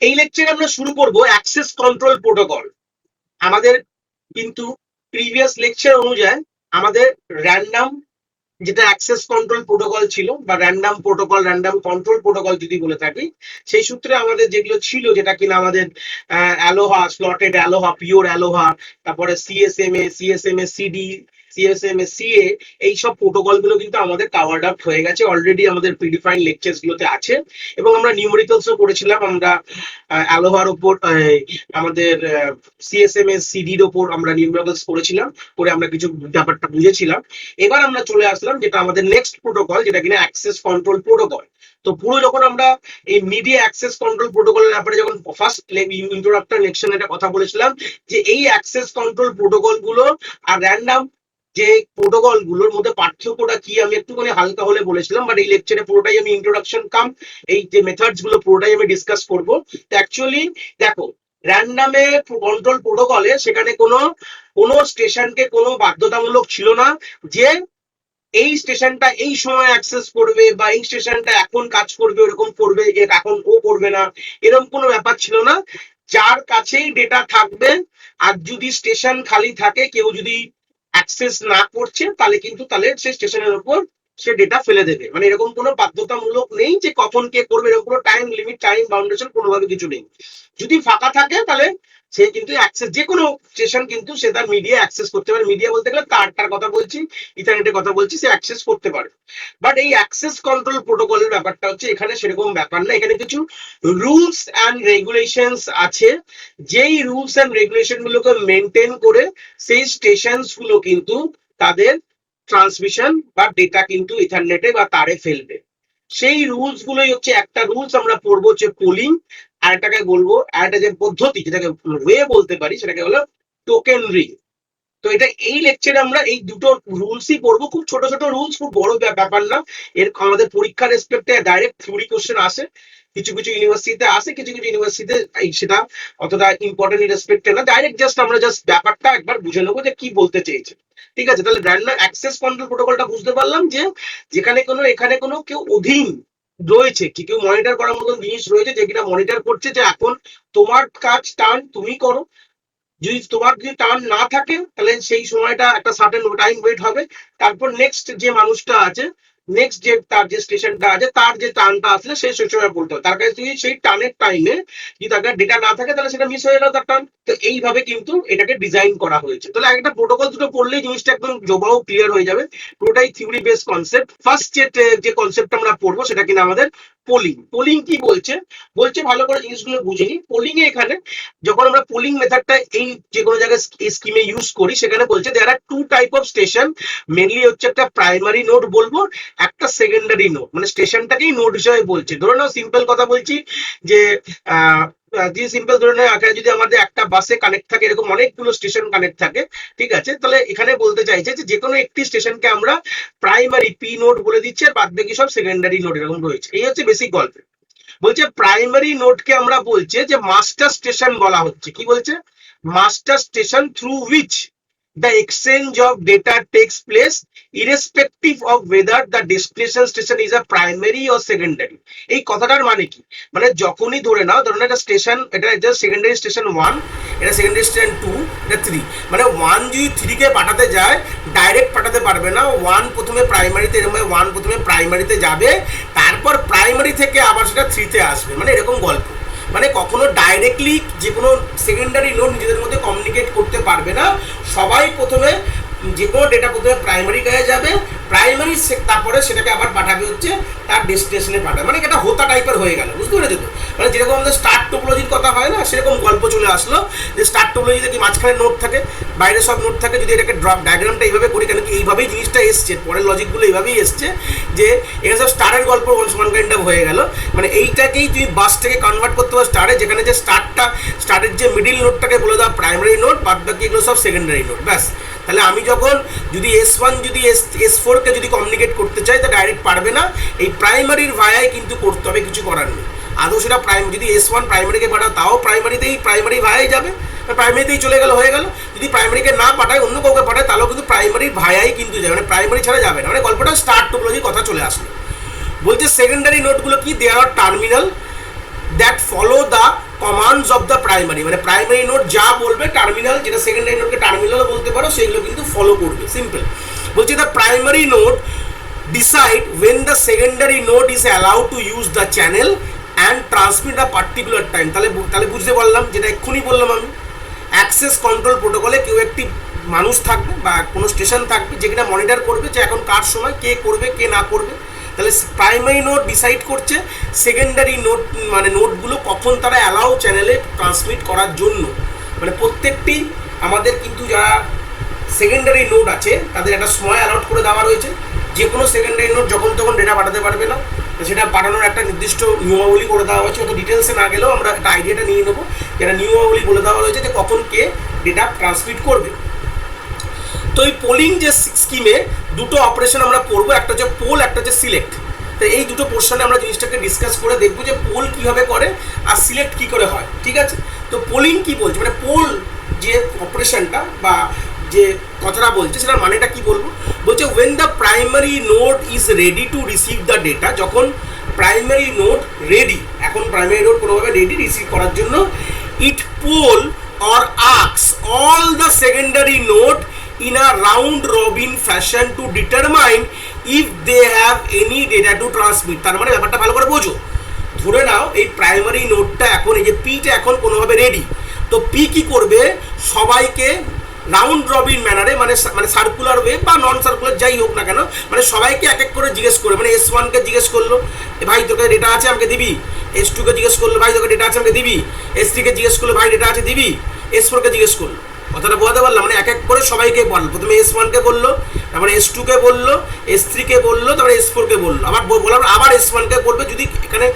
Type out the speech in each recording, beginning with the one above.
এই লেকচারে আমরা শুরু করব অ্যাক্সেস কন্ট্রোল প্রোটোকল। আমাদের কিন্তু প্রিভিয়াস লেকচার অনুযায়ী আমাদের র্যান্ডম যেটা অ্যাক্সেস কন্ট্রোল প্রোটোকল ছিল বা random protocol, random control protocol যদি বলে থাকি, সেই সূত্রে আমাদের যেগুলো ছিল, যেটা কিনা আমাদের অ্যালোহা, স্লটেড অ্যালোহা, পিওর অ্যালোহা, তারপরে সিএসএমএ, সিএসএমএ সিডি, সিএসএমএ সিএ, এইসব প্রোটোকল গুলো কিন্তু আমাদের কাভার্ড আপ হয়ে গেছে অলরেডি, আমাদের প্রিডিফাইন্ড লেকচার্স গুলোতে আছে। এবং আমরা নিউমেরিক্যালসও করেছিলাম, আমরা অ্যালোহার ওপর আমাদের সিএসএমএ সিডির ওপর আমরা নিউমেরিক্যালস করেছিলাম, করে আমরা কিছু ব্যাপারটা বুঝেছিলাম। এবার আমরা চলে আসলাম যেটা আমাদের নেক্সট প্রোটোকল, যেটা কিনা অ্যাক্সেস কন্ট্রোল প্রোটোকল। তো পুরো যখন আমরা এই মিডিয়া অ্যাক্সেস কন্ট্রোল প্রোটোকলের ব্যাপারে যখন ফার্স্ট ইন্ট্রোডাক্টর লেকশনে এটা কথা বলেছিলাম, যে এই অ্যাক্সেস কন্ট্রোল প্রোটোকল গুলো আর র্যান্ডম যে প্রোটোকল গুলোর মধ্যে পার্থক্যটা কি আমি একটুখানি হালকা হলে বলেছিলাম, বাট এই লেকচারে পুরোটাই আমি ইন্ট্রোডাকশন কাম এই যে মেথডস গুলো পুরোটাই আমি ডিসকাস করব। তো অ্যাকচুয়ালি দেখো, র্যান্ডামে কন্ট্রোল প্রোটোকলে সেখানে কোনো স্টেশনকে কোনো বাধ্যতামূলক ছিল না যে এই স্টেশনটা এই সময় অ্যাক্সেস করবে বা এই স্টেশনটা এখন কাজ করবে, ওরকম করবে, এখন ও করবে না, এরকম কোনো ব্যাপার ছিল না। যার কাছেই ডেটা থাকবে, আর যদি স্টেশন খালি থাকে, কেউ যদি অ্যাক্সেস না করছে, তাহলে কিন্তু তাহলে সেই স্টেশনের উপর সে ডেটা ফেলে দেবে। মানে এরকম কোনো বাধ্যতামূলক নেই যে কখন কে করবে, এরকম কোনো টাইম লিমিট, টাইম বাউন্ডেশন কোনোভাবে কিছু নেই। যদি ফাঁকা থাকে তাহলে সে কিন্তু অ্যাক্সেস, যে কোনো স্টেশন কিন্তু সে তার মিডিয়া অ্যাক্সেস করতে পারে। মিডিয়া বলতে গেলে তারটার কথা বলছি, ইথারনেটের কথা বলছি, সে অ্যাক্সেস করতে পারে। বাট এই অ্যাক্সেস কন্ট্রোল প্রোটোকলের ব্যাপারটা হচ্ছে, এখানে সেরকম ব্যাপার না। এখানে কিছু রুলস অ্যান্ড রেগুলেশনস আছে, যেই রুলস অ্যান্ড রেগুলেশন গুলোকে মেনটেন করে সেই স্টেশনস গুলো কিন্তু তাদের ট্রান্সমিশন বা ডেটা কিন্তু ইথারনেটে বা তারে ফেলবে। সেই রুলস গুলোই হচ্ছে, একটা রুলস আমরা পড়বো হচ্ছে পোলিং, আর এটাকে বলবো, আর একটা যে পদ্ধতি, যেটাকে ওয়ে বলতে পারি, সেটাকে হলো টোকেন রিং। তো এটা এই লেকচারে আমরা এই দুটো রুলসই পড়বো, খুব ছোট ছোট রুলস, খুব বড় ব্যাপার না। এর আমাদের পরীক্ষার রেসপেক্টে ডাইরেক্ট থিওরি কোশ্চেন আসে, কিছু কিছু ইউনিভার্সিটিতে আসে, কিছু কিছু ইউনিভার্সিটিতে সেটা অতটা ইম্পর্টেন্ট রেসপেক্টে না। ডাইরেক্ট জাস্ট আমরা জাস্ট ব্যাপারটা একবার বুঝে নেবো যে কি বলতে চেয়েছে। ঠিক আছে, তাহলে র্যান্ডম অ্যাক্সেস কন্ট্রোল প্রোটোকলটা বুঝতে পারলাম, যে যেখানে এখানে কোনো কেউ অধীন রয়েছে, কি কেউ মনিটর করার মতন জিনিস রয়েছে, যে কিনা মনিটর করছে যে এখন তোমার কাজ টার্ন তুমি করো। যদি টার্ন না থাকে, তাহলে সেই সময়টা একটা সার্টেন টাইম ওয়েট হবে, তারপর নেক্সট যে মানুষটা আছে, নেক্সট যে তার যে স্টেশনটা আছে, তার যে টার্নটা আসলে সেই সময় বলতে হবে। তার কাছে যদি সেই টার্নের টাইমে যদি তার ডেটা না থাকে, তাহলে সেটা মিস হয়ে গেল তার টার্ন। তো এইভাবে কিন্তু এটাকে ডিজাইন করা হয়েছে। তাহলে একটা প্রোটোকল দুটো পড়লেই জিনিসটা একদম জবাও ক্লিয়ার হয়ে যাবে। পুরোটাই থিওরি বেস কনসেপ্ট। ফার্স্ট যে কনসেপ্ট আমরা পড়বো, সেটা কিনা আমাদের পোলিং। পোলিং কি বলছে, ভালো করে জিনিসগুলো বুঝে নি। পোলিং এ এখানে যখন আমরা পোলিং মেথডটা এই যে কোনো জায়গায় স্কিমে ইউজ করি, সেখানে বলছে there are two type of station. Mainly হচ্ছে একটা প্রাইমারি নোড বলবো, একটা সেকেন্ডারি নোড। মানে স্টেশনটাকেই নোড হিসেবে বলছে। ধরে নাও, সিম্পল কথা বলছি, যে সিম্পল ধরে নাও, যদি আমাদের একটা বাসে কানেক্ট থাকে, এরকম অনেকগুলো স্টেশন কানেক্ট থাকে, ঠিক আছে, তাহলে এখানে বলতে চাইছে যে কোনো একটি স্টেশনকে আমরা প্রাইমারি পি নোড বলে দিচ্ছি, আর বাদ বাকি সব সেকেন্ডারি নোড এরকম রয়েছে। এই হচ্ছে বেসিক গল্প। বলছে প্রাইমারি নোডকে আমরা বলছে যে মাস্টার স্টেশন বলা হচ্ছে। কি বলছে? Master station through which the exchange of data takes place irrespective of whether the destination station is a primary or secondary. এই কথাটার মানে কি? মানে যখনই ধরে নাও একটা স্টেশন, এটা সেকেন্ডারি স্টেশন 1, এটা সেকেন্ডারি স্টেশন 2, এটা 3। মানে 1 যদি 3 কে পাঠাতে যায়, ডাইরেক্ট পাঠাতে পারবে না। 1 প্রথমে প্রাইমারিতে, এরকম 1 প্রথমে প্রাইমারিতে যাবে, তারপর প্রাইমারি থেকে আবার সেটা 3 তে আসবে। মানে এরকম গল্প। মানে কখনো ডাইরেক্টলি যে কোনো সেকেন্ডারি নোড নিজেদের মধ্যে কমিউনিকেট করতে পারবে না। সবাই প্রথমে যে কোনো ডেটা প্রথমে প্রাইমারি কাছে যাবে, প্রাইমারি তারপরে সেটাকে আবার পাঠাবে হচ্ছে তার ডেস্টিনেশনে পাঠাবে। মানে এটা হোতা টাইপের হয়ে গেল, বুঝতে পেরেছো তো? মানে যেরকম আমাদের স্টার টোপোলজির কথা হয় না, সেরকম গল্প চলে আসলো, যে স্টার টোপোলজিতে কি মাঝখানে নোট থাকে, বাইরে সব নোট থাকে। যদি এটাকে ড্রপ ডায়াগ্রামটা এইভাবে করি, কেন কি এইভাবেই জিনিসটা এসছে, পরের লজিকগুলো এইভাবেই এসছে, যে এখানে সব স্টারের গল্প ওয়ান কাইন্ড অফ হয়ে গেল। মানে এইটাকেই তুমি বাস থেকে কনভার্ট করতে পারো স্টারে, যেখানে যে স্টারের যে মিডিল নোটটাকে বলে দাও প্রাইমারি নোট, বাদ বাকি এগুলো সব সেকেন্ডারি নোট। ব্যাস। তাহলে আমি যখন যদি S1 যদি S4 কে যদি কমিউনিকেট করতে চাই, তা ডাইরেক্ট পারবে না, এই প্রাইমারির ভায়ায় কিন্তু করতে হবে, কিছু করার নেই। আদৌ সেটা যদি S1 প্রাইমারিকে পাঠাও, তাও প্রাইমারি ভায়াই যাবে, প্রাইমারিতেই চলে গেল, হয়ে গেল। যদি প্রাইমারিকে না পাঠায়, অন্য কাউকে পাঠায়, তাহলেও কিন্তু প্রাইমারির ভায়াই কিন্তু যাবে, মানে প্রাইমারি ছাড়া যাবে না। মানে গল্পটা স্টার টোপোলজির কথা চলে আসলো। বলছে সেকেন্ডারি নোটগুলো কি? There are terminal that follow the commands of the primary, মানে প্রাইমারি নোড যা বলবে টার্মিনাল, যেটা সেকেন্ডারি নোডকে টার্মিনালও বলতে পারো, সেগুলো কিন্তু ফলো করবে। সিম্পল বলছে the primary node decide when the secondary node is allowed to use the channel and transmit a particular time। তাহলে বুঝতে পারলাম, যেটা এক্ষুনি বললাম আমি, অ্যাক্সেস কন্ট্রোল প্রোটোকলে কেউ একটি মানুষ থাকবে বা কোনো স্টেশন থাকবে যেটা মনিটর করবে যে এখন কার সময় কে করবে কে না করবে। তাহলে প্রাইমারি নোড ডিসাইড করছে সেকেন্ডারি নোড মানে নোডগুলো কখন তারা অ্যালাউ চ্যানেলে ট্রান্সমিট করার জন্য। মানে প্রত্যেকটি আমাদের কিন্তু যারা সেকেন্ডারি নোড আছে তাদের একটা সময় অ্যালাউট করে দেওয়া রয়েছে। যে কোনো সেকেন্ডারি নোড যখন তখন ডেটা পাঠাতে পারবে না, সেটা পাঠানোর একটা নির্দিষ্ট নিয়মাবলী করে দেওয়া হয়েছে। অত ডিটেলসে না গেলেও আমরা একটা আইডিয়াটা নিয়ে নেবো, যেটা নিয়মাবলী বলে দেওয়া রয়েছে যে কখন কে ডেটা ট্রান্সমিট করবে। তো এই পোলিং যে স্কিমে দুটো অপারেশন আমরা করবো, একটা হচ্ছে পোল, একটা হচ্ছে সিলেক্ট। তো এই দুটো পোর্শনে আমরা জিনিসটাকে ডিসকাস করে দেখবো যে পোল কীভাবে করে আর সিলেক্ট কী করে হয়। ঠিক আছে, তো পোলিং কি বলছে, মানে পোল যে অপারেশনটা বা যে কথাটা বলছে সেটার মানেটা কি বলবো। বলছে when the primary node is ready to receive the data, যখন প্রাইমারি নোড রেডি, এখন প্রাইমারি নোড কোনোভাবে রেডি রিসিভ করার জন্য, it poll or asks all the secondary node in a round robin fashion to determine if they have any data to transmit। তার মানে ব্যাপারটা ভালো করে বোঝো। ধরে নাও এই প্রাইমারি নোডটা এখন, এই যে পিটা এখন কোনোভাবে রেডি, তো পি কি করবে, সবাইকে রাউন্ড রবিন ম্যানারে, মানে সার্কুলার ওয়ে বা নন সার্কুলার যাই হোক না কেন, মানে সবাইকে এক এক করে জিজ্ঞেস করে, মানে S1কে জিজ্ঞেস করলো ভাই তোকে ডেটা আছে আমাকে দিবি, S2কে জিজ্ঞেস করলো ভাই তোকে ডেটা আছে আমাকে দিবি, S3কে জিজ্ঞেস করলো ভাই ডেটা আছে দিবি, S4কে জিজ্ঞেস করলো। কথাটা বোঝাতে পারলাম, মানে এক এক করে সবাইকে বললো। প্রথমে S1কে বললো, তারপরে S2কে বললো, S3কে বললো, তারপরে S4কে বললো, আবার বলার আবার S1কে করবে। যদি এখানে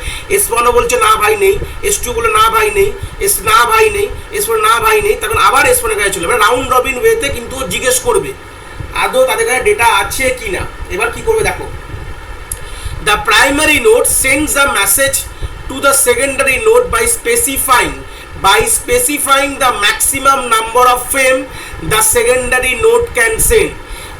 S1ও বলছে না ভাই নেই, S2 বললো না ভাই নেই, না ভাই নেই, S4 না ভাই নেই, তখন আবার S1এর কাছে চলে, মানে রাউন্ড রবিন ওয়েতে কিন্তু জিজ্ঞেস করবে আদৌ তাদের কাছে ডেটা আছে কি না। এবার কি করবে দেখো, the primary node sends a message to the secondary node by specifying the maximum number of frame the secondary node can send।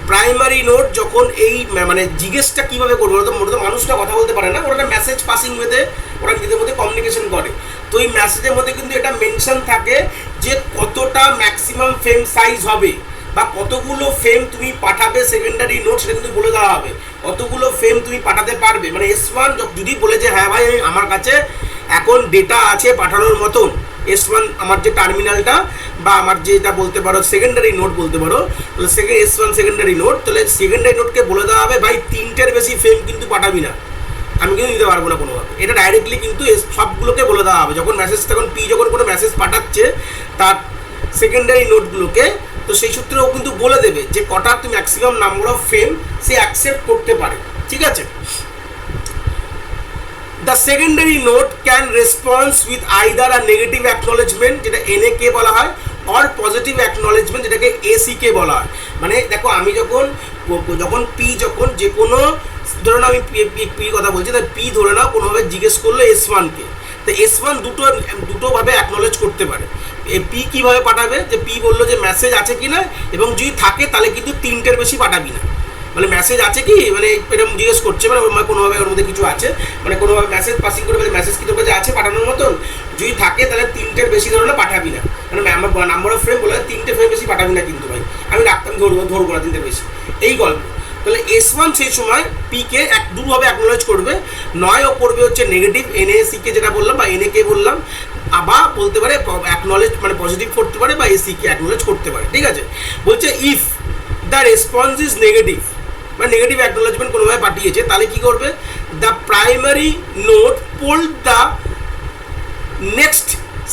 Primary node যখন এই মানে জিজ্ঞেসটা কীভাবে করবে, ওরা তো মানুষটা কথা বলতে পারে না, ওরা একটা মেসেজ পাসিং ওয়েতে ওরা নিজেদের মধ্যে কমিউনিকেশন করে। তো এই মেসেজের মধ্যে কিন্তু এটা মেনশন থাকে যে কতটা ম্যাক্সিমাম ফ্রেম সাইজ হবে বা কতগুলো ফ্রেম তুমি পাঠাবে সেকেন্ডারি নোড, সেটা কিন্তু বলে দেওয়া হবে। কতগুলো ফ্রেম তুমি পাঠাতে পারবে, মানে S1 যদি বলে যে হ্যাঁ ভাই আমার কাছে এখন ডেটা আছে পাঠানোর মতন, S1 আমার যে টার্মিনালটা বা আমার যেটা বলতে পারো সেকেন্ডারি নোড বলতে পারো, তাহলে S1 সেকেন্ডারি নোড, তাহলে সেকেন্ডারি নোডকে বলে দেওয়া হবে ভাই 3টের বেশি ফ্রেম কিন্তু পাঠাবি না, আমি কিন্তু দিতে পারবো না কোনোভাবে। এটা ডাইরেক্টলি কিন্তু সবগুলোকে বলে দেওয়া হবে। যখন মেসেজ, তখন পি যখন কোনো মেসেজ পাঠাচ্ছে তার সেকেন্ডারি নোডগুলোকে, তো সেই সূত্রেও কিন্তু বলে দেবে যে কটা তুমি maximum number of frame say accept করতে পারে। ঠিক আছে, the secondary node can respond with either a negative acknowledgement যেটা NAK বলা হয় or positive acknowledgement যেটাকে ACK বলা হয়। মানে দেখো আমি যখন P যখন যে কোনো, ধরে নাও আমি P কথা বলছি, তাই P ধরে নাও কোনোভাবে জিজ্ঞেস করলো S1কে, তো S1 দুটোভাবে অ্যাকনোলেজ করতে পারে। P কীভাবে পাঠাবে, যে P বললো যে মেসেজ আছে কি না, এবং যদি থাকে তাহলে কিন্তু 3টের বেশি পাঠাবি না। মানে মেসেজ আছে কি, মানে এরকম জিজ্ঞেস করছে, মানে কোনোভাবে ওর মধ্যে কিছু আছে, মানে কোনোভাবে মেসেজ পাসিং করে, মানে মেসেজ কি তোর কাছে আছে পাঠানোর মতন, যদি থাকে তাহলে 3টের বেশি ধরো না পাঠাবি না। মানে আমার নাম্বার অফ ফ্রেম বলে 3টে ফ্রেম বেশি পাঠাবি না কিন্তু ভাই, আমি রাখতাম ধরবো না 3টের বেশি, এই গল্প। তাহলে S1 সেই সময় Pকে দুভাবে অ্যাকনোলেজ করবে, নয় ও করবে হচ্ছে নেগেটিভ NACকে যেটা বললাম বা NAK বললাম, আবার বলতে পারে অ্যাকনোলেজ মানে পজিটিভ করতে পারে বা ACকে অ্যাকনোলেজ করতে পারে। ঠিক আছে, বলছে if the response is negative, মানে নেগেটিভ অ্যাকনোলেজমেন্ট কোনোভাবে পাঠিয়েছে, তাহলে কি করবে, the primary node poll the next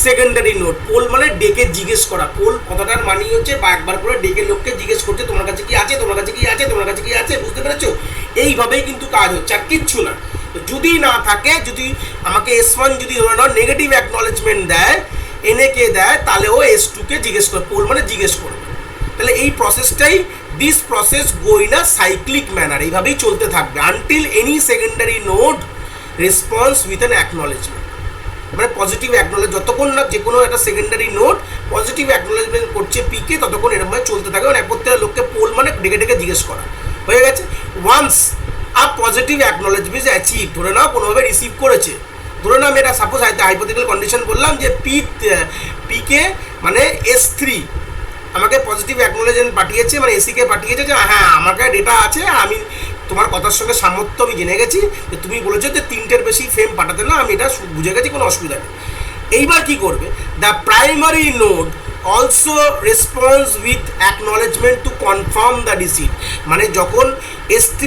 secondary node. Poll মানে ডেকে জিজ্ঞেস করা, পোল কথাটার মানে হচ্ছে বা একবার করে ডেকে লোককে জিজ্ঞেস করছে তোমার কাছে কি আছে, তোমার কাছে কি আছে, তোমার কাছে কি আছে, বুঝতে পেরেছো? এইভাবেই কিন্তু কাজ হচ্ছে, আর কিচ্ছু না। যদি না থাকে, যদি আমাকে S1 যদি ধরে নাও নেগেটিভ অ্যাকনোলেজমেন্ট দেয়, NAK দেয়, তাহলে ও S2কে জিজ্ঞেস করে, পোল মানে জিজ্ঞেস করবে। তাহলে এই প্রসেসটাই, this process go in a cyclic manner, এইভাবেই চলতে থাকবে until any secondary node response with an acknowledgement. মানে পজিটিভ অ্যাকনোলেজ, যতক্ষণ না যে কোনো একটা সেকেন্ডারি নোড পজিটিভ অ্যাকনোলেজমেন্ট করছে Pকে, ততক্ষণ এরকমভাবে চলতে থাকে। মানে প্রত্যেকটা লোককে পোল মানে ডেকে ডেকে জিজ্ঞেস করা হয়ে গেছে। Once a positive acknowledgement achieve, ধরে নাও কোনোভাবে রিসিভ করেছে, ধরুন আমি এটা সাপোজ হাইপোথেটিক্যাল কন্ডিশন বললাম যে পিকে মানে S3 আমাকে পজিটিভ অ্যাকনোলেজমেন্ট পাঠিয়েছে, মানে এসিকে পাঠিয়েছে যে হ্যাঁ আমার কাছে ডেটা আছে, আমি তোমার কথার সঙ্গে সামর্থ্য আমি জেনে গেছি, যে তুমি বলেছো যে 3টের বেশি ফ্রেম পাঠাতে না, আমি এটা বুঝে গেছি, কোনো অসুবিধা নেই। এইবার কি করবে, the primary node also response with acknowledgement to confirm the receipt. মানে যখন S3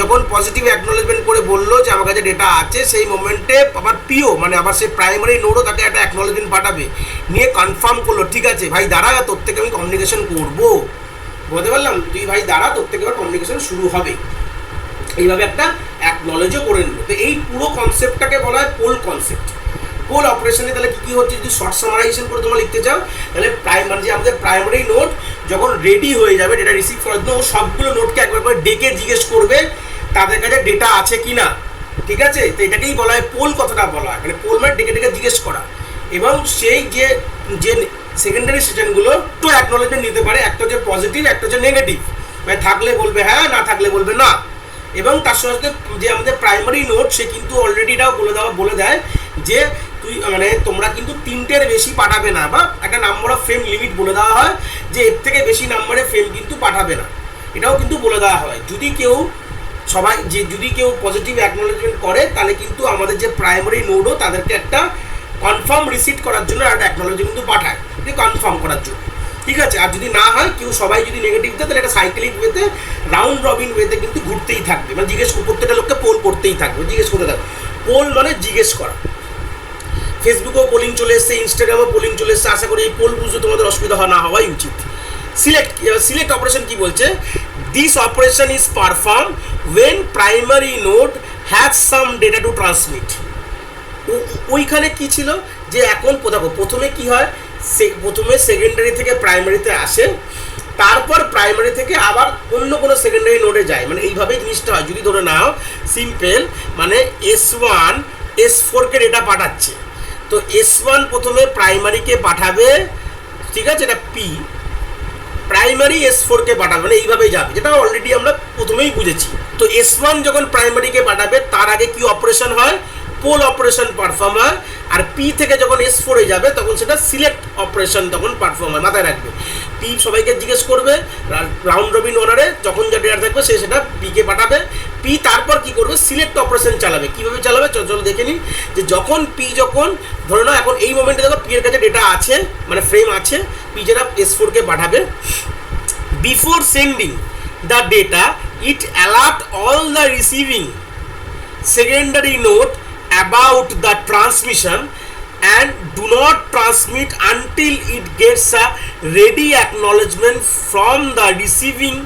যখন পজিটিভ অ্যাকনোলেজমেন্ট করে বললো যে আমার কাছে ডেটা আছে, সেই মোমেন্টে আবার পিও মানে আবার সেই প্রাইমারি নোডও তাকে একটা অ্যাকনোলেজমেন্ট পাঠাবে, নিয়ে কনফার্ম করলো ঠিক আছে ভাই দাঁড়া, তোর থেকে আমি কমিউনিকেশন করবো, বলতে পারলাম তুই ভাই দাঁড়া, তোর থেকে আবার কমিউনিকেশন শুরু হবে, এইভাবে একটা অ্যাকনোলেজও করে নিল। তো এই পুরো কনসেপ্টটাকে বলা হয় পোল কনসেপ্ট। পোল অপারেশনে তাহলে কী কী হচ্ছে, যদি শর্ট সামারাইজেশন করে তোমরা লিখতে চাও, তাহলে প্রাইমারি যে আমাদের প্রাইমারি নোড যখন রেডি হয়ে যাবে ডেটা রিসিভ করার জন্য, ও সবগুলো নোডকে একবার করে ডেকে জিজ্ঞেস করবে তাদের কাছে ডেটা আছে কি না, ঠিক আছে? তো এটাকেই বলা হয় পোল, কথাটা বলা হয় মানে পোল মানে ডেকে ডেকে জিজ্ঞেস করা। এবং সেই যে যে সেকেন্ডারি সেশনগুলো তো অ্যাকনোলেজমেন্ট নিতে পারে, একটা হচ্ছে পজিটিভ, একটা হচ্ছে নেগেটিভ, মানে থাকলে বলবে হ্যাঁ, না থাকলে বলবে না। এবং তার সাথে যে আমাদের প্রাইমারি নোড সে কিন্তু অলরেডি এটাও বলে দেয় যে তুই মানে তোমরা কিন্তু 3টের বেশি পাঠাবে না, বা একটা নাম্বার অফ ফ্রেম লিমিট বলে দেওয়া হয় যে এর থেকে বেশি নাম্বারে ফ্রেম কিন্তু পাঠাবে না, এটাও কিন্তু বলে দেওয়া হয়। যদি কেউ পজিটিভ অ্যাকনোলেজমেন্ট করে তাহলে কিন্তু আমাদের যে প্রাইমারি নোডও তাদেরকে একটা কনফার্ম রিসিট করার জন্য একটা অ্যাকনোলেজমেন্ট কিন্তু পাঠায়, কনফার্ম করার জন্য, ঠিক আছে? আর যদি না হয়, কেউ সবাই যদি নেগেটিভ দেয়, তাহলে একটা সাইক্লিক ওয়েতে রাউন্ড রবিন ওয়েতে কিন্তু ঘুরতেই থাকবে, মানে প্রত্যেকটা লোককে পোল করতেই থাকবে, জিজ্ঞেস করতে থাকবে। পোল মানে জিজ্ঞেস করা। ফেসবুকেও পোলিং চলে এসছে, ইনস্টাগ্রামেও পোলিং চলে এসছে, আশা করি এই পোল বুঝতে তোমাদের অসুবিধা না হওয়াই উচিত। সিলেক্ট অপারেশন কি বলছে, this operation is perform when primary node has some data to transmit. ওইখানে কি ছিল যে এখন দেখো প্রথমে কি হয়, প্রথমে সেকেন্ডারি থেকে প্রাইমারিতে আসে, তারপর প্রাইমারি থেকে আবার অন্য কোনো সেকেন্ডারি নোডে যায়, মানে এইভাবেই জিনিসটা হয়। যদি ধরে নাও সিম্পল, মানে S1 S4কে ডেটা পাঠাচ্ছে, তো S1 প্রথমে প্রাইমারিকে পাঠাবে, ঠিক আছে, এটা P প্রাইমারি S4কে পাঠাবে, মানে এইভাবেই যাবে, যেটা অলরেডি আমরা প্রথমেই বুঝেছি। তো S1 যখন প্রাইমারিকে পাঠাবে তার আগে কি অপারেশন হয়, পোল অপারেশন পারফর্ম হয়, আর P থেকে যখন S4-এ যাবে তখন সেটা সিলেক্ট অপারেশন তখন পারফর্ম হয়। মাথায় রাখবে, P সবাইকে জিজ্ঞেস করবে রাউন্ড রবিন অর্ডারে, যখন যা ডেটা থাকবে সে সেটা P-কে পাঠাবে। P তারপর কি করবে, সিলেক্ট অপারেশন চালাবে। কিভাবে চালাবে চলো দেখে নিন। যে যখন P যখন ধরে নাও এখন এই মোমেন্টে দেখো P-এর কাছে ডেটা আছে, মানে ফ্রেম আছে, P যেটা S4-কে পাঠাবে, before sending the data it alert all the receiving secondary node about the transmission and do not transmit until it gets a ready acknowledgement from the receiving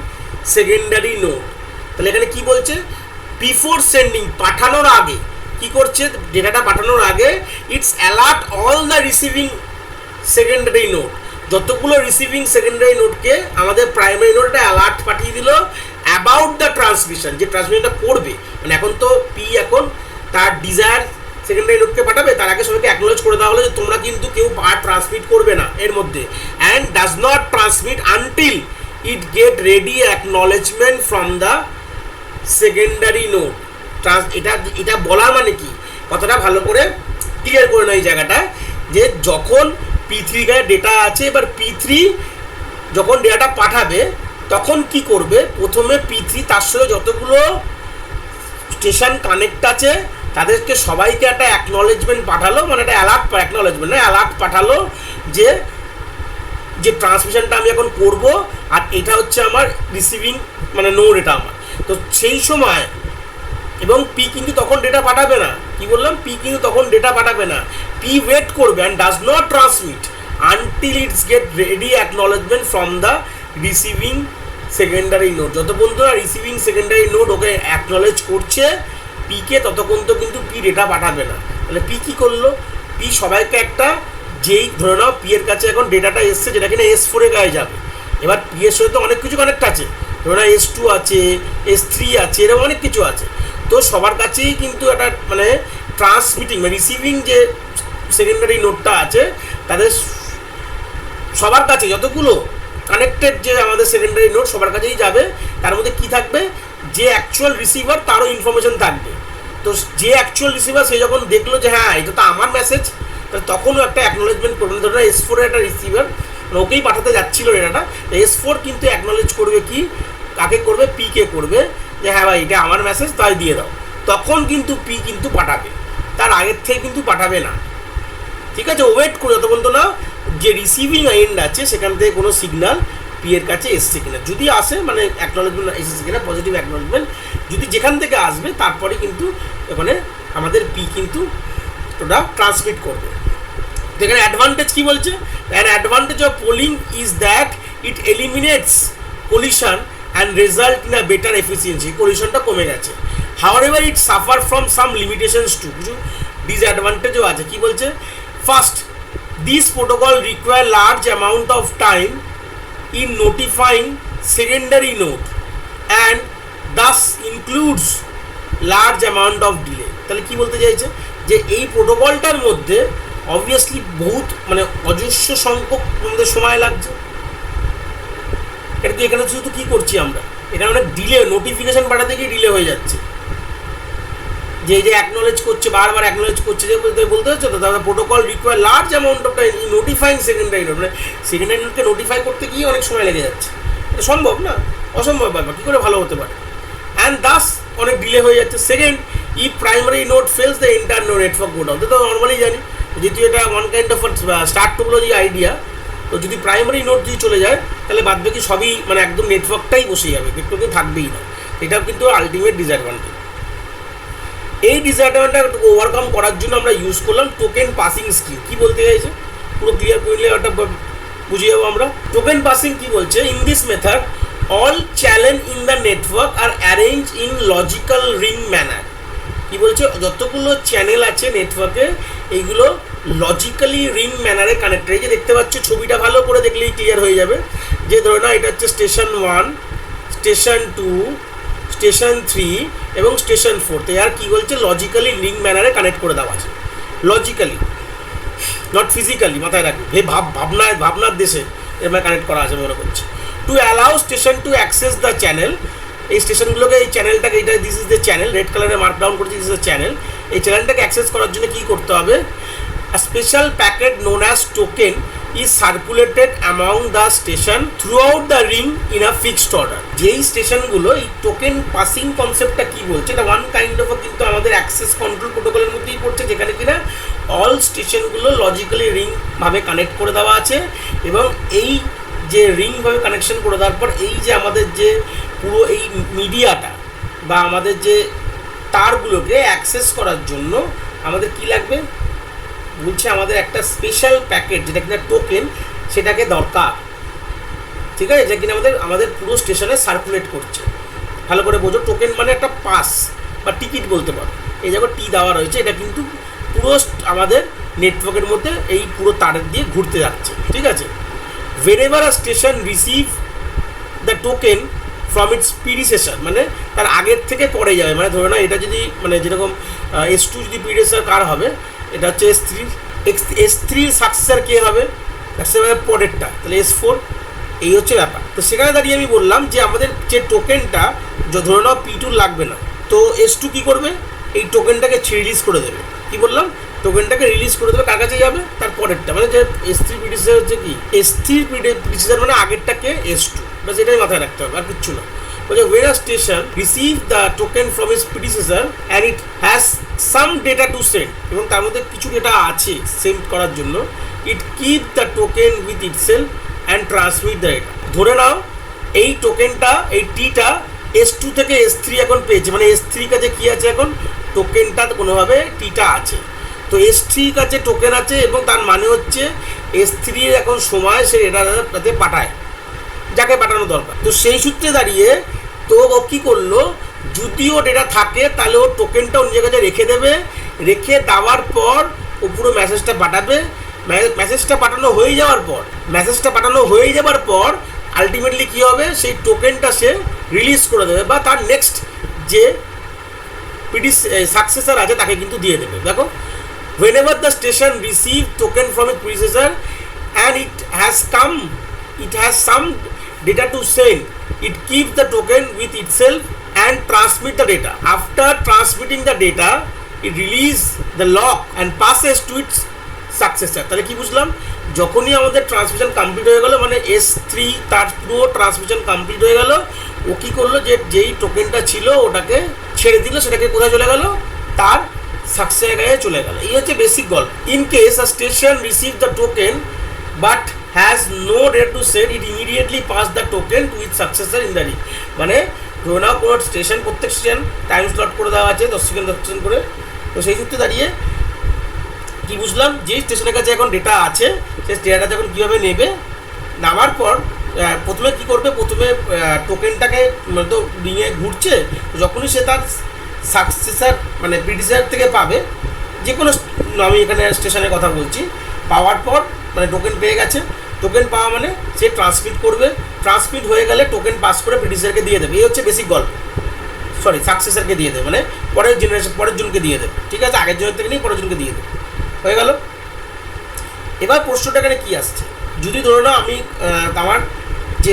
secondary node। তাহলে এখানে কি বলছে, before sending পাঠানোর আগে কি করছে, ডেটাটা পাঠানোর আগে it's alert all the receiving secondary node, যতগুলো রিসিভিং সেকেন্ডারি নোডকে আমাদের প্রাইমারি নোডটা অ্যালার্ট পাঠিয়ে দিল অ্যাবাউট দ্য ট্রান্সমিশন, যে ট্রান্সমিশনটা করবে। মানে এখন তো P এখন তার ডিজায়ার সেকেন্ডারি নোডকে পাঠাবে, তার আগে সবাইকে অ্যাকনোলেজ করে দেওয়া হলো যে তোমরা কিন্তু কেউ আর ট্রান্সমিট করবে না এর মধ্যে, and does not transmit until it get ready acknowledgement from the secondary node. এটা বলার মানে কি, কথাটা ভালো করে ক্লিয়ার করে নেয় এই জায়গাটা, যে যখন P3 গায়ে ডেটা আছে, এবার P3 যখন ডেটাটা পাঠাবে তখন কি করবে, প্রথমে P3 তার সঙ্গে যতগুলো স্টেশন কানেক্ট আছে তাদেরকে সবাইকে একটা অ্যাকনোলেজমেন্ট পাঠালো, মানে একটা অ্যালার্ট পাঠালো যে যে ট্রান্সমিশনটা আমি এখন করব, আর এটা হচ্ছে আমার রিসিভিং মানে নোড, এটা আমার। তো সেই সময় এবং P কিন্তু তখন ডেটা পাঠাবে না, কি বললাম, P কিন্তু তখন ডেটা পাঠাবে না, P ওয়েট করবে and does not transmit until it's get ready acknowledgement from the receiving secondary node. যত পর্যন্ত রিসিভিং সেকেন্ডারি নোড ওকে অ্যাকনোলেজ করছে P-কে, ততক্ষণ তো কিন্তু P ডেটা পাঠাবে না। তাহলে P কী করলো, P সবাইকে একটা, যেই ধরে নাও P-এর কাছে এখন ডেটাটা এসছে যেটা কিনা S4-এ গায়ে যাবে, এবার P-এর সাথে তো অনেক কিছু কানেক্ট আছে, ধরে নাও S2 আছে, S3 আছে, এরকম অনেক কিছু আছে। তো সবার কাছেই কিন্তু একটা মানে ট্রান্সমিটিং মানে রিসিভিং যে সেকেন্ডারি নোডটা আছে তাদের সবার কাছে যতগুলো কানেক্টেড যে আমাদের সেকেন্ডারি নোড সবার কাছেই যাবে। তার মধ্যে কি থাকবে, যে অ্যাকচুয়াল রিসিভার তারও ইনফরমেশন থাকবে, তো যে অ্যাকচুয়াল রিসিভার সে যখন দেখলো যে হ্যাঁ এটা তো আমার মেসেজ, তখনও একটা অ্যাকনোলেজমেন্ট করবে। ধরো S4 এর একটা রিসিভার, ওকেই পাঠাতে যাচ্ছিল ডেটাটা, S4 কিন্তু অ্যাকনোলেজ করবে কি, কাকে করবে, পি কে করবে, যে হ্যাঁ ভাই এটা আমার মেসেজ, তাই দিয়ে দাও। তখন কিন্তু পি কিন্তু পাঠাবে, তার আগের থেকে কিন্তু পাঠাবে না। ঠিক আছে, ওয়েট করে যতক্ষণ তো না যে রিসিভিং এন্ড আছে সেখান থেকে কোনো সিগন্যাল পি এর কাছে এসছে কিনা, যদি আসে মানে অ্যাকনোলেজমেন্ট এসেছে কিনা, পজিটিভ অ্যাকনোলেজমেন্ট, যদি যেখান থেকে আসবে তারপরে কিন্তু এখানে আমাদের পি কিন্তু ওটা ট্রান্সমিট করবে। তো এখানে অ্যাডভান্টেজ কি বলছে, an advantage of polling is that it eliminates collision and result in a better efficiency. কোলিশনটা কমে গেছে। However it suffer from some limitations too, কিছু ডিসঅ্যাডভান্টেজও আছে। কি বলছে, first, this protocol require large amount of time in notifying secondary node and thus includes large amount of delay। তাহলে কি বলতে চাইছে, যে এই প্রোটোকলটার মধ্যে অবভিয়াসলি বহুত মানে অজস্র সংখ্যক আমাদের সময় লাগছে। এটা কি এখানে শুধু কি করছি আমরা, এটা অনেক ডিলে, নোটিফিকেশন পাঠাতে গিয়ে ডিলে হয়ে যাচ্ছে। যে যে অ্যাকনোলেজ করছে, বারবার অ্যাকনোলেজ করছে, যে বলতে হচ্ছে তো, তাহলে protocol require large amount of time in notifying secondary node, মানে সেকেন্ডারি নোডকে নোটিফাই করতে গিয়ে অনেক সময় লেগে যাচ্ছে। এটা সম্ভব না, অসম্ভব ব্যাপার, কী করে ভালো হতে পারে। অ্যান্ড দাস অনেক ডিলে হয়ে যাচ্ছে। সেকেন্ড, ই primary node fails the entire network go down. তো নর্মালি জানি যেহেতু এটা one kind of start topology idea, তো যদি প্রাইমারি নোড যদি চলে যায় তাহলে বাদ বাকি সবই মানে একদম নেটওয়ার্কটাই বসে যাবে, একটু থাকবেই না। এটাও কিন্তু আলটিমেট ডিসঅ্যাডভান্টেজ। এই ডিসঅ্যাডভান্টেজটা ওভারকাম করার জন্য আমরা ইউজ করলাম টোকেন পাসিং স্কিম। কি বলতে চাইছে পুরো ক্লিয়ার করলে ওটা বুঝে যাবো আমরা। টোকেন পাসিং কি বলছে, in this method all channel in the network are arrange in logical ring manner. কি বলছে, যতগুলো চ্যানেল আছে নেটওয়ার্কে এইগুলো লজিক্যালি রিং ম্যানারে কানেক্টেড। এই যে দেখতে পাচ্ছ ছবিটা ভালো করে দেখলেই ক্লিয়ার হয়ে যাবে, যে ধরো না এটা হচ্ছে স্টেশন 1, স্টেশন 2, স্টেশন 3 এবং স্টেশন 4। তো আর কি বলছে, লজিক্যালি লিঙ্ক ম্যানারে কানেক্ট করে দেওয়া আছে, লজিক্যালি নট ফিজিক্যালি, মাথায় রাখবে। ভাবনার দেশে এবার কানেক্ট করা আছে মনে করছে। To allow station to access the channel, এই স্টেশনগুলোকে, এই চ্যানেলটাকে, এটা this is the channel, red কালারে মার্ক ডাউন করছে, দিস ইজ দ্য চ্যানেল। এই চ্যানেলটাকে অ্যাক্সেস করার জন্য কী করতে হবে, a special packet known as token is circulated among the station throughout the ring in a fixed order। যেই স্টেশনগুলো এই টোকেন পাসিং কনসেপ্টটা কি বলছে, এটা ওয়ান কাইন্ড অফ কিন্তু আমাদের অ্যাক্সেস কন্ট্রোল প্রোটোকলের মধ্যেই পড়ছে, যেখানে কিনা অল স্টেশনগুলো লজিক্যালি রিং ভাবে কানেক্ট করে দেওয়া আছে। এবং এই যে রিং ভাবে কানেকশন করে দেওয়ার পর এই যে আমাদের যে পুরো এই মিডিয়াটা বা আমাদের যে তারগুলোকে অ্যাক্সেস করার জন্য আমাদের কি লাগবে বলছে, আমাদের একটা স্পেশাল প্যাকেট যেটা কিনা টোকেন, সেটাকে দরকার। ঠিক আছে, যেটা কিনা আমাদের পুরো স্টেশনে সার্কুলেট করছে। ভালো করে বোঝো, টোকেন মানে একটা পাস বা টিকিট বলতে পারো। এই যখন টি দেওয়া রয়েছে, এটা কিন্তু পুরো আমাদের নেটওয়ার্কের মধ্যে এই পুরো তারের দিয়ে ঘুরতে যাচ্ছে। ঠিক আছে, whenever a station receive the token from its predecessor, মানে তার আগের থেকে পরে যাবে। মানে ধরে না এটা যদি মানে যেরকম S2 যদি predecessor কার হবে, এটা হচ্ছে S3 সাকসেসর কে হবে, পরেরটা, তাহলে S4। এই হচ্ছে ব্যাপার। তো সেখানে দাঁড়িয়ে আমি বললাম যে আমাদের যে টোকেনটা ধরে নাও P2 লাগবে না, তো S2 কি করবে, এই টোকেনটাকে রিলিজ করে দেবে। কি বললাম, টোকেনটাকে রিলিজ করে দেবে, কার কাছে যাবে, তার পরেরটা। মানে যে S3 প্রিডিসেসর হচ্ছে কি, S3 প্রিডিসেসর মানে আগেরটাকে S2, বাস এটাই মাথায় রাখতে হবে, আর কিচ্ছু না। বলছে when a station receive the token from its predecessor and it has some data to send, এবং তার মধ্যে কিছু ডেটা আছে সেন্ড করার জন্য, it keep the token with itself and transmit the data। ধরে নাও এই টোকেনটা, এই টিটা S2 থেকে S3 এখন পেয়েছে, মানে S3 কাছে কি আছে এখন, টোকেনটা কোনোভাবে টিটা আছে। তো S3 কাছে টোকেন আছে এবং তার মানে হচ্ছে S3 এর এখন সময় সে এটাতে পাঠায় যাকে পাঠানো দরকার। তো সেই সূত্রে দাঁড়িয়ে তো ও কী করলো, যদিও ডেটা থাকে তাহলে ও টোকেনটা অন্য জায়গায় রেখে দেবে, রেখে দেওয়ার পর ও পুরো মেসেজটা পাঠাবে। মেসেজটা পাঠানো হয়ে যাওয়ার পর আলটিমেটলি কী হবে, সেই টোকেনটা সে রিলিজ করে দেবে বা তার নেক্সট যে সাকসেসর আছে তাকে কিন্তু দিয়ে দেবে। দেখো, whenever the station receive token from its predecessor and it has some data to send, it keeps the token with itself and transmit the data. After transmitting the data, it release the lock and passes to its successor. তাহলে কি বুঝলাম, যখনই আমাদের transmission complete হয়ে গেল, মানে S3 তার পুরো ট্রান্সমিশন কমপ্লিট হয়ে গেল, ও কি করলো, যে যেই টোকেনটা ছিল ওটাকে ছেড়ে দিল, সেটাকে কোথায় চলে গেল, তার সাকসেসের গায়ে চলে গেল। এই হচ্ছে বেসিক গল্প। In case a station receive the token but has no data to send, it immediately pass the token to it successor in the ring. মানে ধরে নাও কোনো স্টেশন, প্রত্যেক স্টেশন টাইম স্লট করে দেওয়া আছে 10 সেকেন্ড 10 সেকেন্ড করে। তো সেই সূত্রে দাঁড়িয়ে কি বুঝলাম, যে স্টেশনের কাছে এখন ডেটা আছে, সেই ডেটাটা যখন কীভাবে নেবে, নামার পর প্রথমে কি করবে, প্রথমে টোকেনটাকে তো রিংয়ে ঘুরছে, যখনই সে তার সাকসেসার মানে প্রিডিসেসর থেকে পাবে, যে কোনো, আমি এখানে স্টেশনের কথা বলছি, পাওয়ার পর মানে টোকেন পেয়ে গেছে, টোকেন পাওয়া মানে সে ট্রান্সমিট করবে, ট্রান্সমিট হয়ে গেলে টোকেন পাস করে প্রিডিসেসরকে দিয়ে দেবে। এই হচ্ছে বেসিক গল্প। সরি, সাকসেসরকে দিয়ে দেবে, মানে পরের জেনারেশন, পরের জনকে দিয়ে দেবে। ঠিক আছে, আগের জনের থেকে নিয়ে পরের জনকে দিয়ে দেবে, হয়ে গেল। এবার প্রশ্নটা এখানে কী আসছে, যদি ধরো না আমি আমার যে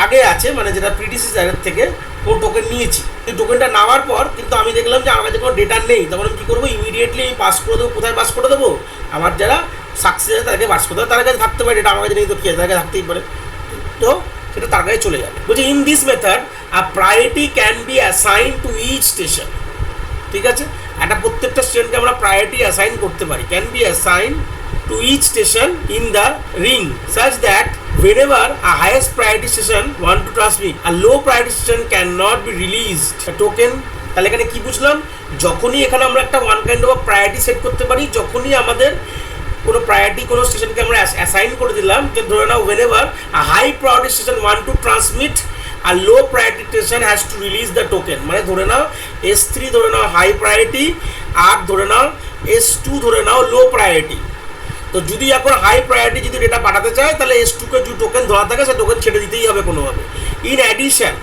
আগে আছে, মানে যেটা প্রিডিসেসরের থেকে কোনো টোকেন নিয়েছি, এই টোকেনটা নেওয়ার পর কিন্তু আমি দেখলাম যে আমার কাছে কোনো ডেটা নেই, তখন আমি কী করবো, ইমিডিয়েটলি আমি পাস করে দেবো। কোথায় পাস করে দেবো, আমার যারা সাকসেস আছে তাদেরকে পাস করে দেবো, তার কাছে থাকতে পারে ডেটা, আমার কাছে নেই তো কী আছে, তার কাছে থাকতেই পারে, তো সেটা তার কাছে চলে যাবে। বলছি in this method a priority can be assign to each station. ঠিক আছে, একটা প্রত্যেকটা স্টেশনকে আমরা প্রায়োরিটি অ্যাসাইন করতে পারি, can be assign to each station in the ring such that whenever a highest priority station want to transmit, a low priority station cannot be released a token। তাহলে এখানে কি বুঝলাম, যখনই এখানে আমরা একটা one kind of priority set করতে পারি, যখনই আমাদের কোনো প্রায়োরিটি কোনো স্টেশনকে আমরা অ্যাসাইন করে দিলাম, যে ধরে নাও whenever a high priority station want to transmit, a low priority station has to release the token। মানে ধরে নাও S3 ধরে নাও হাই প্রায়োরিটি, আর ধরে নাও S2 ধরে নাও লো প্রায়োরিটি। তো যদি এখন হাই প্রায়োরিটি যদি ডেটা পাঠাতে চায়, তাহলে S2কে যে টোকেন ধরা থাকে, সে টোকেন ছেড়ে দিতেই হবে কোনোভাবে। In addition,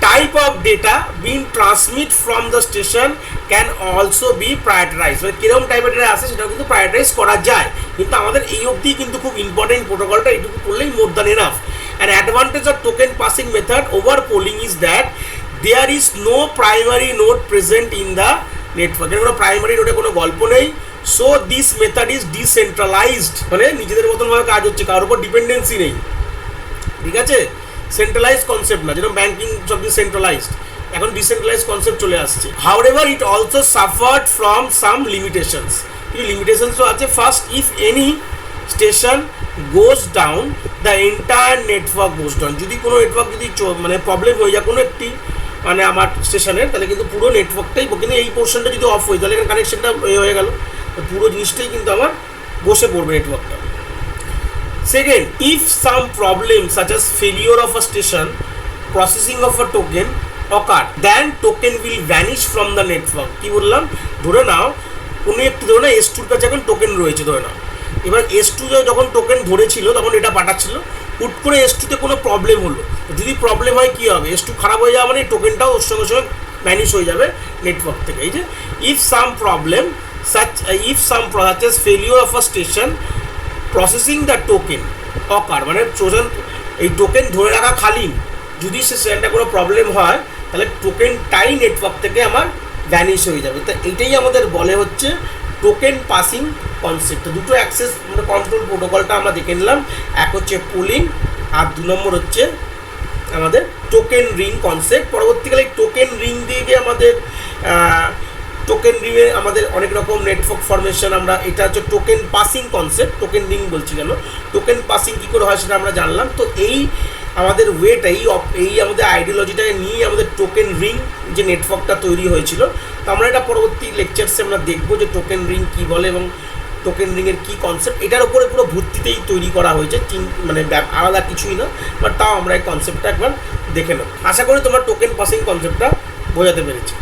type of data being transmit from the station can also be prioritise. মানে কীরকম টাইপের ডেটা আসে সেটাও কিন্তু প্রায়োরিটাইজ করা যায়, কিন্তু আমাদের এই অবধি কিন্তু খুব ইম্পর্টেন্ট প্রোটোকলটা, এইটুকু করলেই more than enough. And advantage of token passing method over polling is that there is no primary node present in the network. এর কোনো প্রাইমারি নোডে কোনো গল্প নেই। So this method is decentralized, মানে নিজেদের মতনভাবে কাজ হচ্ছে, কারোর উপর ডিপেন্ডেন্সি নেই। ঠিক আছে, সেন্ট্রালাইজড কনসেপ্ট না, যেরকম ব্যাঙ্কিং সব ডিসেন্ট্রালাইজড, এখন ডিসেন্ট্রালাইজড কনসেপ্ট চলে আসছে। However it also suffered from some limitations, কিছু লিমিটেশনসও আছে। First, if any station goes down the entire network goes down. যদি কোনো নেটওয়ার্ক যদি মানে প্রবলেম হয়ে যায় কোনো একটি মানে আমার স্টেশনের, তাহলে কিন্তু পুরো নেটওয়ার্কটাই, কিন্তু এই পোর্শনটা যদি অফ হয়ে, তাহলে এখানে কানেকশনটা হয়ে গেল, পুরো জিনিসটাই কিন্তু আমার বসে পড়বে নেটওয়ার্কটা। Second, if some problem such as failure of a station processing of a token occur, then token will vanish from the network. কী বললাম, ধরে নাও কোনো একটি, ধরে নাও S2 কাছে এখন টোকেন রয়েছে, ধরে নাও এবার S2 যখন টোকেন ধরেছিল তখন এটা পাঠাচ্ছিল, হুট করে S2তে কোনো প্রবলেম হলো, যদি প্রবলেম হয় কী হবে, S2 খারাপ হয়ে যাওয়া মানে টোকেনটাও ওর সঙ্গে সঙ্গে ভ্যানিশ হয়ে যাবে নেটওয়ার্ক থেকে। এই যে if some problem such as failure of a station processing the token occur, মানে এই টোকেন ধরে রাখা খালি, যদি সে সেটা কোনো প্রবলেম হয় তাহলে টোকেনটাই নেটওয়ার্ক থেকে আমার ভ্যানিশ হয়ে যাবে। তো এইটাই আমাদের বলে হচ্ছে টোকেন পাসিং কনসেপ্ট। দুটো অ্যাক্সেস মানে কন্ট্রোল প্রোটোকলটা আমরা দেখে নিলাম, এক হচ্ছে পুলিং আর 2 নম্বর হচ্ছে আমাদের টোকেন রিং কনসেপ্ট। পরবর্তীকালে টোকেন রিং দিয়ে গিয়ে আমাদের টোকেন রিংয়ে আমাদের অনেক রকম নেটওয়ার্ক ফরমেশন, আমরা এটা হচ্ছে token passing concept, token ring বলছি কেন, টোকেন পাসিং কী করে হয় সেটা আমরা জানলাম। তো এই আমাদের ওয়েটা, এই আমাদের আইডিওলজিটাকে নিয়ে আমাদের টোকেন রিং যে নেটওয়ার্কটা তৈরি হয়েছিল, তো আমরা এটা পরবর্তী লেকচারসে আমরা দেখবো যে টোকেন রিং কী বলে এবং টোকেন রিংয়ের কী কনসেপ্ট, এটার উপরে পুরো ভিত্তিতেই তৈরি করা হয়েছে, মানে আলাদা কিছুই না, বাট তাও আমরা এই কনসেপ্টটা একবার দেখে নেব। আশা করি তোমরা টোকেন পাসিং কনসেপ্টটা বোঝাতে পেরেছি।